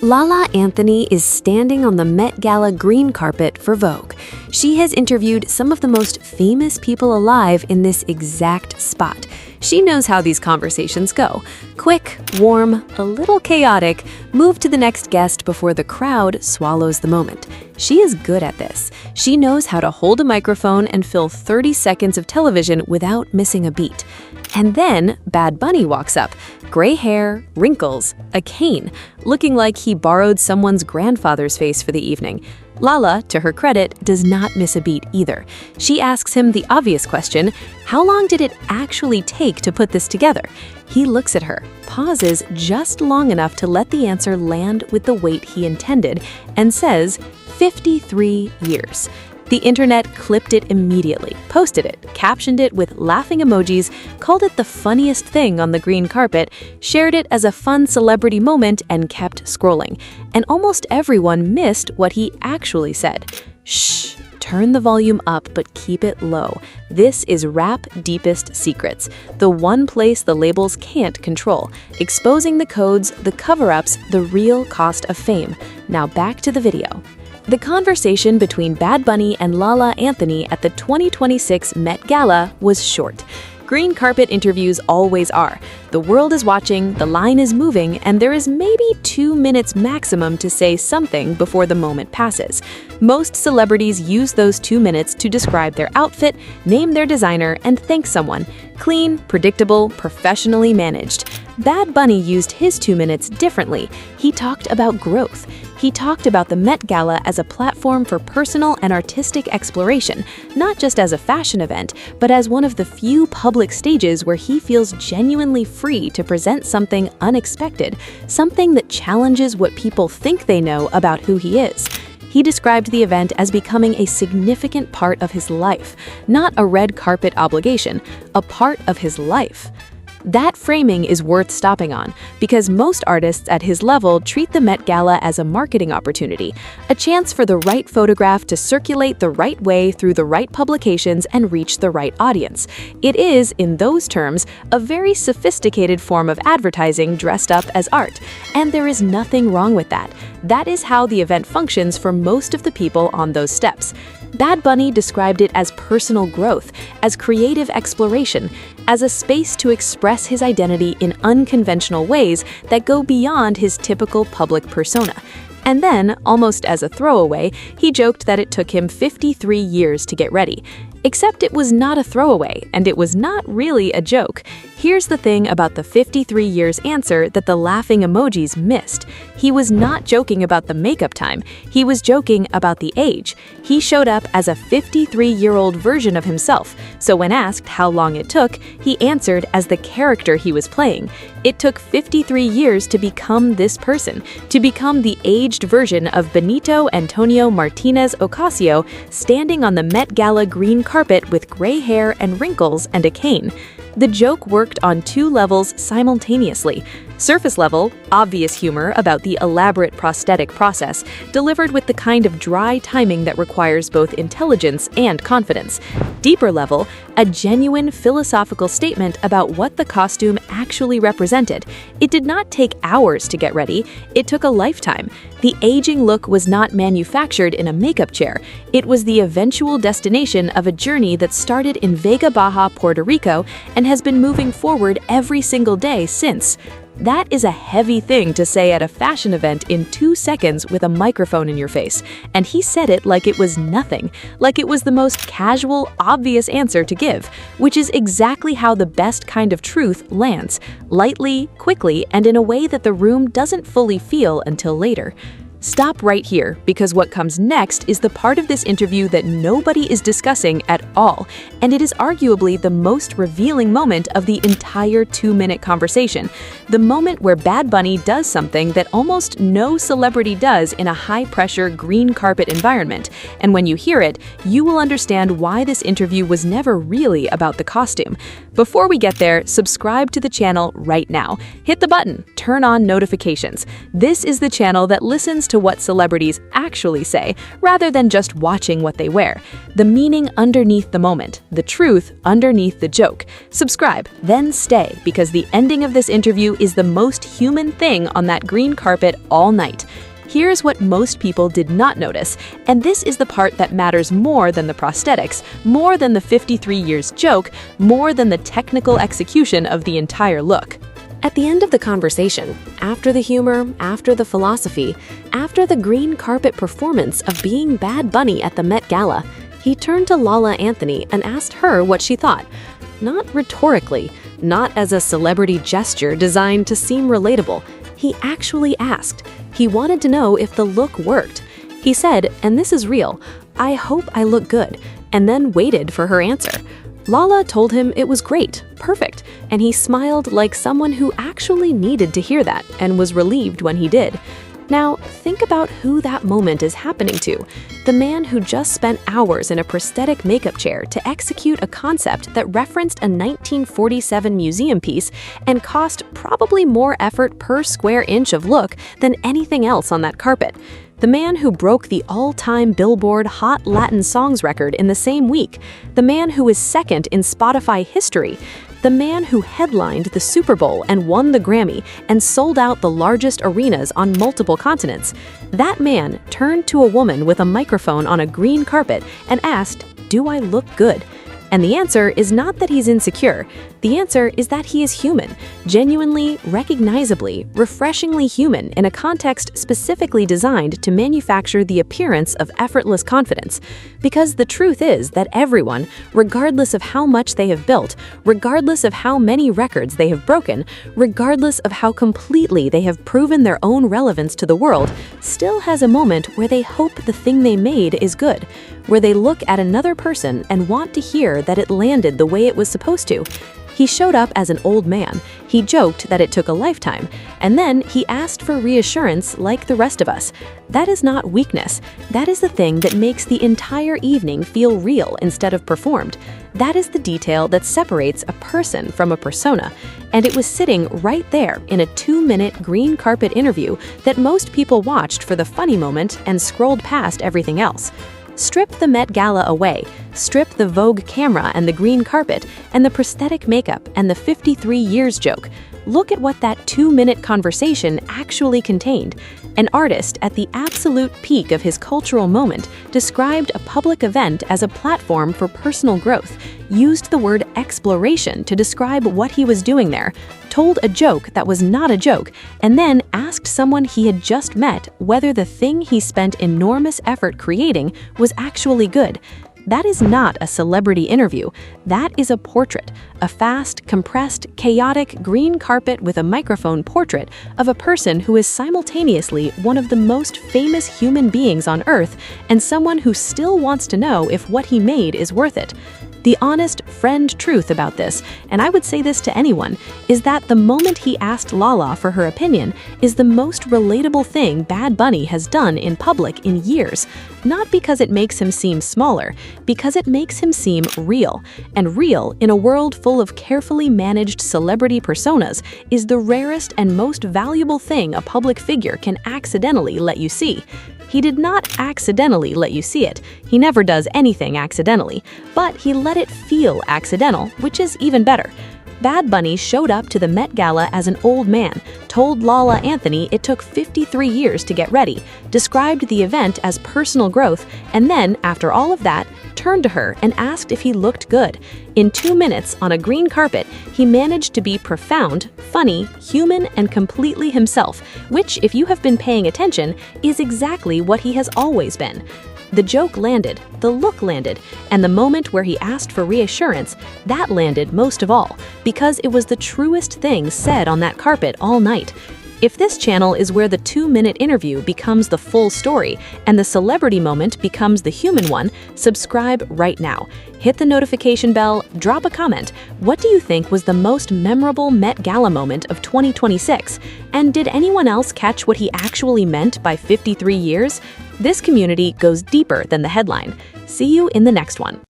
Lala Anthony is standing on the Met Gala green carpet for Vogue. She has interviewed some of the most famous people alive in this exact spot. She knows how these conversations go. Quick, warm, a little chaotic, move to the next guest before the crowd swallows the moment. She is good at this. She knows how to hold a microphone and fill 30 seconds of television without missing a beat. And then Bad Bunny walks up. Gray hair, wrinkles, a cane, looking like he borrowed someone's grandfather's face for the evening. Lala, to her credit, does not miss a beat either. She asks him the obvious question, how long did it actually take to put this together? He looks at her, pauses just long enough to let the answer land with the weight he intended, and says, 53 years. The internet clipped it immediately, posted it, captioned it with laughing emojis, called it the funniest thing on the green carpet, shared it as a fun celebrity moment, and kept scrolling. And almost everyone missed what he actually said. Shh, turn the volume up but keep it low. This is rap deepest secrets, the one place the labels can't control, exposing the codes, the cover-ups, the real cost of fame. Now back to the video. The conversation between Bad Bunny and Lala Anthony at the 2026 Met Gala was short. Green carpet interviews always are. The world is watching, the line is moving, and there is maybe 2 minutes maximum to say something before the moment passes. Most celebrities use those 2 minutes to describe their outfit, name their designer, and thank someone. Clean, predictable, professionally managed. Bad Bunny used his 2 minutes differently. He talked about growth. He talked about the Met Gala as a platform for personal and artistic exploration, not just as a fashion event, but as one of the few public stages where he feels genuinely free to present something unexpected, something that challenges what people think they know about who he is. He described the event as becoming a significant part of his life, not a red carpet obligation, a part of his life. That framing is worth stopping on, because most artists at his level treat the Met Gala as a marketing opportunity, a chance for the right photograph to circulate the right way through the right publications and reach the right audience. It is, in those terms, a very sophisticated form of advertising dressed up as art, and there is nothing wrong with that. That is how the event functions for most of the people on those steps. Bad Bunny described it as personal growth, as creative exploration, as a space to express his identity in unconventional ways that go beyond his typical public persona. And then, almost as a throwaway, he joked that it took him 53 years to get ready. Except it was not a throwaway, and it was not really a joke. Here's the thing about the 53 years answer that the laughing emojis missed. He was not joking about the makeup time. He was joking about the age. He showed up as a 53-year-old version of himself, so when asked how long it took, he answered as the character he was playing. It took 53 years to become this person, to become the aged version of Benito Antonio Martinez Ocasio standing on the Met Gala green carpet with gray hair and wrinkles and a cane. The joke worked on 2 levels simultaneously. Surface level, obvious humor about the elaborate prosthetic process, delivered with the kind of dry timing that requires both intelligence and confidence. Deeper level, a genuine philosophical statement about what the costume actually represented. It did not take hours to get ready, it took a lifetime. The aging look was not manufactured in a makeup chair. It was the eventual destination of a journey that started in Vega Baja, Puerto Rico, and has been moving forward every single day since. That is a heavy thing to say at a fashion event in 2 seconds with a microphone in your face, and he said it like it was nothing, like it was the most casual, obvious answer to give, which is exactly how the best kind of truth lands, lightly, quickly, and in a way that the room doesn't fully feel until later. Stop right here, because what comes next is the part of this interview that nobody is discussing at all, and it is arguably the most revealing moment of the entire 2-minute conversation. The moment where Bad Bunny does something that almost no celebrity does in a high-pressure green carpet environment, and when you hear it, you will understand why this interview was never really about the costume. Before we get there, subscribe to the channel right now. Hit the button, turn on notifications. This is the channel that listens to what celebrities actually say, rather than just watching what they wear. The meaning underneath the moment, the truth underneath the joke. Subscribe, then stay, because the ending of this interview is the most human thing on that green carpet all night. Here's what most people did not notice, and this is the part that matters more than the prosthetics, more than the 53 years joke, more than the technical execution of the entire look. At the end of the conversation, after the humor, after the philosophy, after the green carpet performance of being Bad Bunny at the Met Gala, he turned to Lala Anthony and asked her what she thought. Not rhetorically, not as a celebrity gesture designed to seem relatable. He actually asked. He wanted to know if the look worked. He said, and this is real, "I hope I look good," and then waited for her answer. Lala told him it was great, perfect, and he smiled like someone who actually needed to hear that and was relieved when he did. Now, think about who that moment is happening to. The man who just spent hours in a prosthetic makeup chair to execute a concept that referenced a 1947 museum piece and cost probably more effort per square inch of look than anything else on that carpet. The man who broke the all-time Billboard Hot Latin Songs record in the same week. The man who is second in Spotify history. The man who headlined the Super Bowl and won the Grammy and sold out the largest arenas on multiple continents. That man turned to a woman with a microphone on a green carpet and asked, "Do I look good?" And the answer is not that he's insecure. The answer is that he is human, genuinely, recognizably, refreshingly human in a context specifically designed to manufacture the appearance of effortless confidence. Because the truth is that everyone, regardless of how much they have built, regardless of how many records they have broken, regardless of how completely they have proven their own relevance to the world, still has a moment where they hope the thing they made is good, where they look at another person and want to hear that it landed the way it was supposed to. He showed up as an old man. He joked that it took a lifetime, and then he asked for reassurance like the rest of us. That is not weakness. That is the thing that makes the entire evening feel real instead of performed. That is the detail that separates a person from a persona, and it was sitting right there in a 2-minute green carpet interview that most people watched for the funny moment and scrolled past everything else. Strip the Met Gala away, strip the Vogue camera and the green carpet, and the prosthetic makeup and the 53 years joke. Look at what that 2-minute conversation actually contained. An artist at the absolute peak of his cultural moment described a public event as a platform for personal growth, used the word exploration to describe what he was doing there, told a joke that was not a joke, and then asked someone he had just met whether the thing he spent enormous effort creating was actually good. That is not a celebrity interview. That is a portrait, a fast, compressed, chaotic green carpet with a microphone portrait of a person who is simultaneously one of the most famous human beings on Earth and someone who still wants to know if what he made is worth it. The honest friend truth about this, and I would say this to anyone, is that the moment he asked Lala for her opinion is the most relatable thing Bad Bunny has done in public in years. Not because it makes him seem smaller, because it makes him seem real. And real, in a world full of carefully managed celebrity personas, is the rarest and most valuable thing a public figure can accidentally let you see. He did not accidentally let you see it. He never does anything accidentally, but he let it feel accidental, which is even better. Bad Bunny showed up to the Met Gala as an old man, told Lala Anthony it took 53 years to get ready, described the event as personal growth, and then, after all of that, turned to her and asked if he looked good. In 2 minutes on a green carpet, he managed to be profound, funny, human, and completely himself, which, if you have been paying attention, is exactly what he has always been. The joke landed, the look landed, and the moment where he asked for reassurance, that landed most of all, because it was the truest thing said on that carpet all night. If this channel is where the 2-minute interview becomes the full story and the celebrity moment becomes the human one, subscribe right now. Hit the notification bell, drop a comment. What do you think was the most memorable Met Gala moment of 2026? And did anyone else catch what he actually meant by 53 years? This community goes deeper than the headline. See you in the next one.